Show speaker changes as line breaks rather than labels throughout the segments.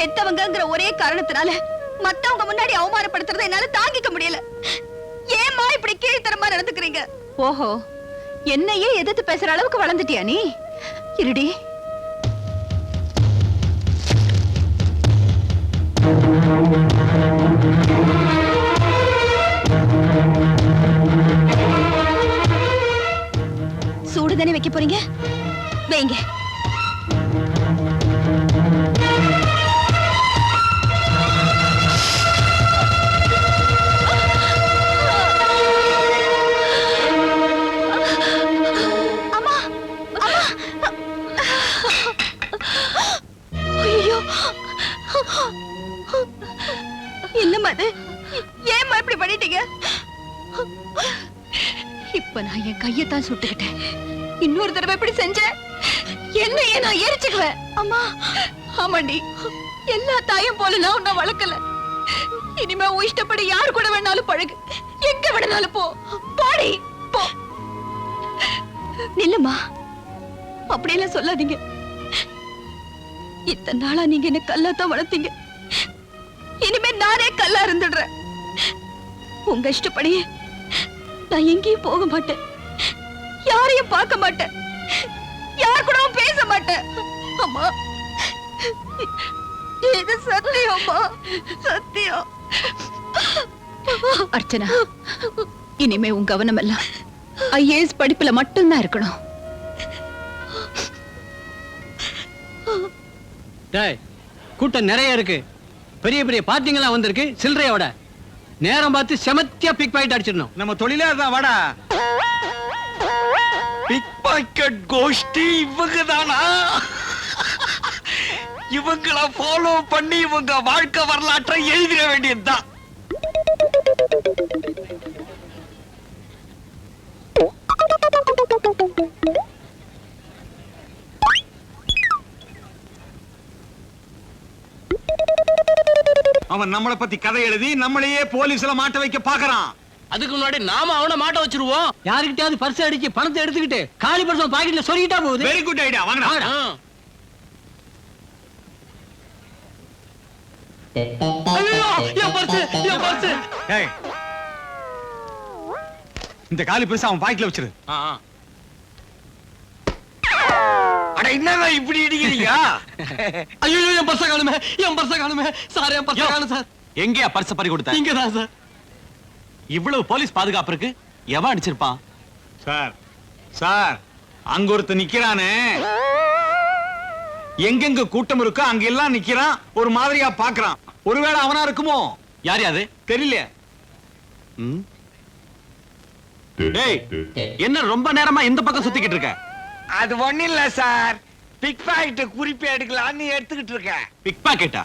பெத்தவங்கங்கிற ஒரே காரணத்தினால மத்தவங்க முன்னாடி அவமானப்படுத்துறதை என்னால தாங்கிக்க முடியல. ஏம்மா இப்படி கீழ்த்தரமா நடந்துக்கிறீங்க? ஓஹோ, என்னையே எதிர்த்து பேசுற அளவுக்கு வளர்ந்துட்டியா நீ? இருடி. சூடுதானே வைக்க போறீங்க? வைங்க. என்னம்மா அது? ஏம்மா இப்படி பண்ணிட்டீங்க? இப்ப நான் என் கையத்தான் சுட்டுக்கிட்டேன். இன்னொரு தடவை இப்படி செஞ்சேன் என்னையே நான் எரிச்சுக்குவேன். அம்மா. ஆமாண்டி, எல்லா தாயும் போல நான் உன்னை வளர்க்கல. இனிமே உன் இஷ்டப்படி யாரு கூட வேணாலும் பழகு, எங்க வேணாலும் போ. போடி போ. நில்லுமா, அப்படியெல்லாம் சொல்லாதீங்க. இத்தனை நாளா நீங்க என்ன கல்லாத்தான் வளர்த்தீங்க. இனிமே நானே கல்லா இருந்துடுறேன். உங்க இஷ்டப்படியே நான் எங்கேயும் போக மாட்டேன், யாரையும் பார்க்க மாட்டேன், யார் கூடவும் பேச மாட்டேன். அம்மா, இது சத்தியம்மா, சத்தியம். அர்ச்சனா, இனிமே உன் கவனம் எல்லாம் ஐஏஎஸ் படிப்புல மட்டும்தான் இருக்கணும்.
கூட்டம் நிறைய இருக்கு, பெரிய பெரிய பார்ட்டிங்களா வந்திருக்கு. சில்லறையோட நேரம் பார்த்து செமத்தியா பிக் பாக்கெட் அடிச்சிடணும்.
நம்ம தொழிலே அதான். வாடா. பிக் பாக்கெட் கோஷ்டி இவங்க தானா? இவங்கள ஃபாலோ பண்ணி இவங்க வாழ்க்கை வரலாற்றை எழுதிட வேண்டியதுதான். அவன் நம்மளை பத்தி கதை எழுதி நம்மளையே போலீஸ்ல மாட்ட வைக்க பாக்குறான்.
அதுக்கு முன்னாடி நாம அவனை மாட்ட வச்சிருவோம். யாருக்கிட்டயாவது பர்ஸ் அடிச்சு பணத்தை எடுத்துக்கிட்டு காலி பர்ஸ் பாக்கெட்ல சொருகிட்டா போகுது.
Very good idea. வாங்கடா. இந்த காலி பர்ஸ் அவன் பாக்கெட்ல வச்சிரு. அட என்னங்க இப்படி இடிக்கிறீங்க?
ஐயோ, என் பர்ஸ் காணுமே, என் பர்ஸ் காணுமே சார். என் பர்ஸ் காணும் சார்.
எங்கயா பர்ஸ் பறி கொடுத்த?
இங்க தான் சார்.
இவ்வளவு போலீஸ் பாதுகாப்பு இருக்கு, எவன் அடிச்சிருப்பான்? சார் சார், அங்க ஒருத்த நிக்கிறானே, எங்கெங்க கூட்டம் இருக்கோ அங்க எல்லாம் நிக்கிறான், ஒரு மாதிரியா பாக்குறான். ஒருவேளை அவனா இருக்குமோ? யார் அது தெரியல. டேய், என்ன ரொம்ப நேரமா இந்த பக்கம் சுத்திக்கிட்டு இருக்க?
அது ஒண்ணு இல்ல சார், பிக் பாக்கெட் குறிப்பி எடுக்கலாம்னு எடுத்துக்கிட்டு இருக்கேன்.
பிக் பாக்கெட்டா?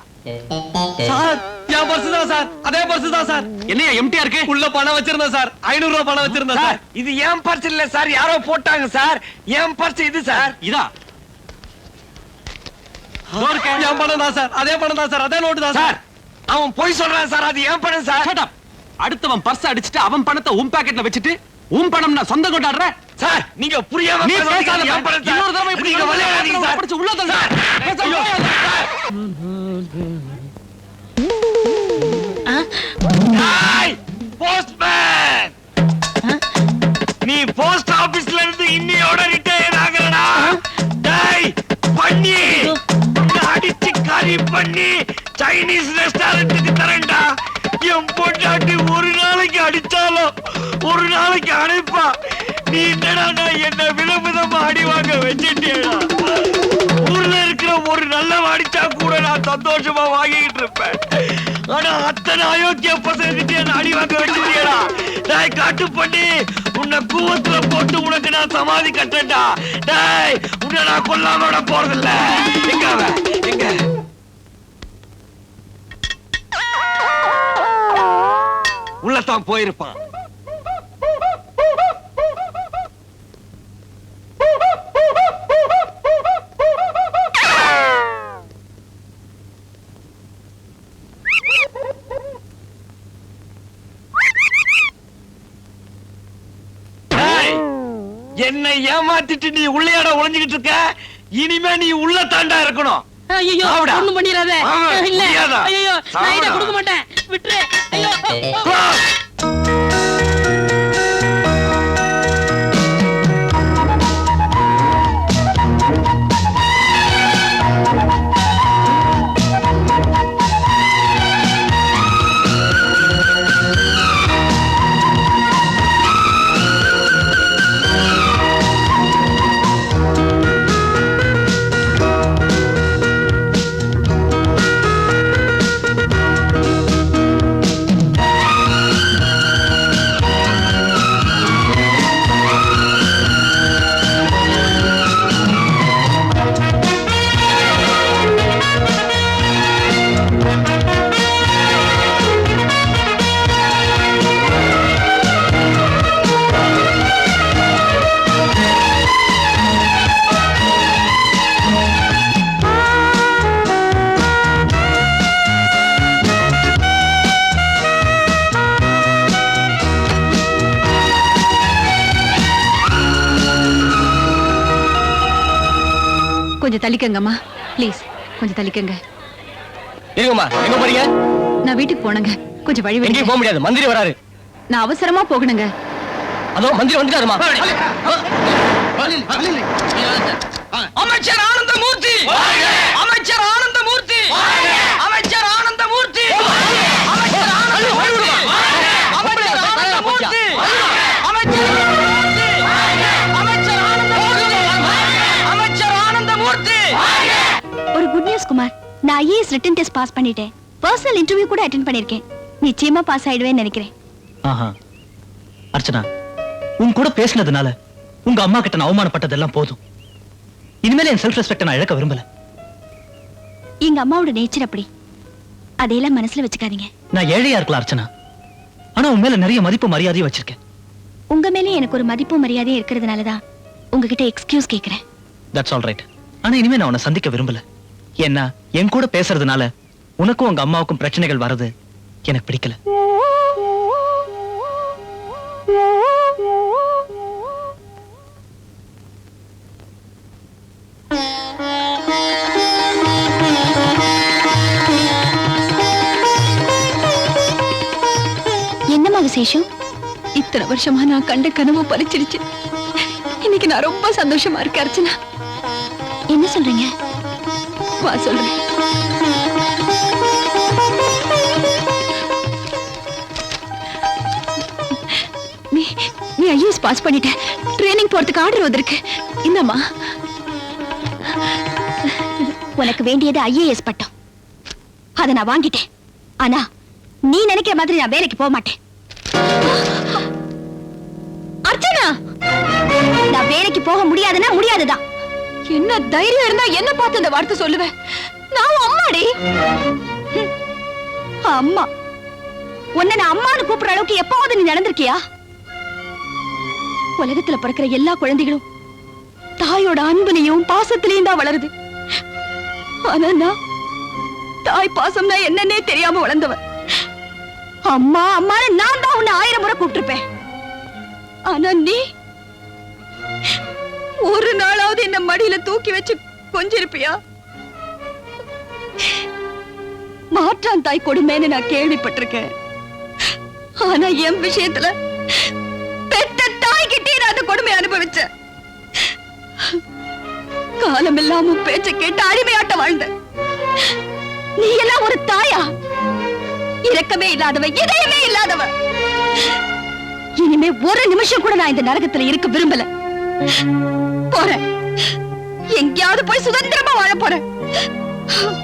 சார், என் பர்ஸ் தான் சார். அதே பர்ஸ் தான் சார்.
என்னையா எம்டியா இருக்கு?
உள்ள பணம் வச்சிருந்தேன் சார். 500 ரூபாய் பணம் வச்சிருந்தேன் சார்.
இது என் பர்ஸ் இல்ல சார், யாரோ போட்டாங்க சார். என் பர்ஸ் இது சார்.
இதா?
என் பணம் தான் சார். அதே பணம் தான் சார். அதே நோட்டு தான் சார்.
அவன் போய் சொல்றான் சார், அது என் பணம் சார்.
Shut up. அடுத்தவன் பர்ஸ் அடிச்சிட்டு அவன் பணத்தை உன் பாக்கெட்ல வச்சிட்டு உன் பணம் நான் சொந்தம் கொண்டாடுற
சார். நீங்க புரியாம
நீ
பேசாதீங்க. என் பணம் சார்.
இன்னொரு தடவை இப்படி
நீங்க விளையாடாதீங்க சார்.
படிச்சு உள்ள தள்ளு.
போஸ்ட்மேன், நீ போஸ்ட் ஆபீஸ்ல இருந்து இன்னையோட ரிட்டையர் ஆகலடா. டேய் பண்ணி, அடிச்சு கறி பண்ணி சைனீஸ் ரெஸ்டாரண்ட்டுக்கு தரேன்டா. என் பொண்டாட்டி ஒரு நாளைக்கு அடிச்சாலும் ஒரு நாளைக்கு அனுப்பா. நீ என்னடா என்ன விதவிதமா அடி வாங்க வச்சிட்டியடா. ஊர்ல இருக்கிற ஒரு நல்ல அடிச்சா கூட நான் சந்தோஷமா வாங்கிட்டு இருப்பேன். ஆனா அத்தனை அயோக்கிய பசங்க என்ன அடி வாங்க வச்சிட்டியடா. டேய் காட்டு பண்ணி, உன்னை கூவத்துல போட்டு உனக்கு நான் சமாதி கட்டேன்டா. டேய், உன்னை நான் கொல்லாம விட போறதில்ல. எங்க அவன்? எங்க? உள்ளத்தான் போயிருப்பான். என்னை ஏமாத்திட்டு நீ உள்ளையாட ஒளிஞ்சுக்கிட்டு இருக்க. இனிமே நீ உள்ள தாண்டா இருக்கணும்.
ஐயோ
சாவுடா.
ஒண்ணும் பண்ணிராத
ஆமா,
இல்ல
முடியாதா?
ஐயோ நான் இத
சாவுடா.
கொடுக்க மாட்டேன் விட்டுரு ஐயோ
கொஞ்சம் தள்ளிக்கங்கம்மா ப்ளீஸ் கொஞ்சம் தள்ளிக்கங்க
இருங்கம்மா எங்க போறீங்க
நான் வீட்டுக்கு போனேங்க கொஞ்சம் வழி
எங்கேயும்
விடுங்க
போக முடியாது மந்திரி வராரு
நான் அவசரமா போகணுங்க
அதோ மந்திரி வந்துட்டாருமா அமைச்சர் ஆனந்தமூர்த்தி அமைச்சர் ஆனந்தமூர்த்தி அமைச்சர் ஆனந்தமூர்த்தி அமைச்சர் ஆனந்தமூர்த்தி அமைச்சர் ஆனந்தமூர்த்தி அமைச்சர் ஆனந்தமூர்த்தி
ஒரு குட் நியூஸ் குமார், நான் ஐஏஎஸ் ரிட்டன் டெஸ்ட் பாஸ் பண்ணிட்டேன். பர்சனல் இன்டர்வியூ கூட அட்டெண்ட் பண்ணிருக்கேன். நிச்சயமா பாஸ் ஆயிடுவேன்னு நினைக்கிறேன்.
ஆஹா அர்ச்சனா, உன் கூட பேசினதுனால உங்க அம்மா கிட்ட நான் அவமானப்பட்டதெல்லாம் போதும். இனிமேல என் செல்ஃப் ரெஸ்பெக்ட் நான் இழக்க விரும்பல.
எங்க அம்மாவோட நேச்சர் அப்படி. அதையெல்லாம் மனசுல வச்சுக்காதீங்க.
நான் ஏழையா இருக்கலாம் அர்ச்சனா, ஆனா உன் மேல நிறைய மதிப்பு மரியாதையும் வச்சிருக்கேன்.
உங்க மேலே எனக்கு ஒரு மதிப்பு மரியாதையும் இருக்கிறதுனாலதான் உங்ககிட்ட எக்ஸ்கியூஸ் கேக்குறேன்.
That's all right. ஆனா இனிமே நான் உன்னை சந்திக்க விரும்பல. ஏன்னா என் கூட பேசுறதுனால உனக்கும் உங்க அம்மாவுக்கும் பிரச்சனைகள் வர்றது எனக்கு பிடிக்கல.
என்னம்மா விசேஷம்?
இத்தனை வருஷமா நான் கண்ட கனவு பலிச்சிருச்சு. இன்னைக்கு நான் ரொம்ப சந்தோஷமா இருக்கேன் அர்ச்சனா.
என்ன சொல்றீங்க?
வா சொல்றேன். நீ ஐஏஎஸ் பாஸ் பண்ணிட்ட. ட்ரைனிங் போறதுக்கு ஆர்டர் வந்திருக்கு. இந்தம்மா.
உனக்கு வேண்டியது ஐஏஎஸ் பட்டம். அதை நான் வாங்கிட்டேன். ஆனா நீ நினைக்கிற மாதிரி நான் வேலைக்கு போக மாட்டேன்.
அர்ச்சனா,
நான் வேலைக்கு போக முடியாதுன்னா முடியாதுதான்.
என்ன தைரியம் இருந்தா என்ன பார்த்து அந்த வார்த்தை சொல்லுவேன்? நான் உன் அம்மாடி.
அம்மா? உன்னை நான் அம்மான்னு கூப்பிடுற அளவுக்கு எப்பவாவது நீ நடந்திருக்கியா?
உலகத்துல பிறக்கிற எல்லா குழந்தைகளும் தாயோட அன்புலையும் பாசத்திலையும் தான் வளருது. ஆனா நான் தாய் பாசம்னா என்னன்னே தெரியாம வளர்ந்தவன்.
அம்மா அம்மான்னு நான் தான் உன்னை 1000 முறை கூப்பிட்டிருப்பேன்.
ஆனா நீ ஒரு நாளாவது என்ன மடியில தூக்கி வச்சு கொஞ்சிருப்பியா? மாற்றான் தாய் கொடுமைன்னு நான் கேள்விப்பட்டிருக்கேன். ஆனா என் விஷயத்துல பெத்த தாய் கிட்டே நான் அந்த கொடுமை அனுபவிச்சேன். காலம் இல்லாம பேச்ச கேட்டு அடிமையாட்ட வாழ்ந்த
நீ எல்லாம் ஒரு தாயா? இரக்கமே இல்லாதவ, இதயமே இல்லாதவ. இனிமே ஒரு நிமிஷம் கூட நான் இந்த நரகத்துல இருக்க விரும்பல.
போறேன். எங்கேயாவது போய் சுதந்திரமா வாழ போறேன்.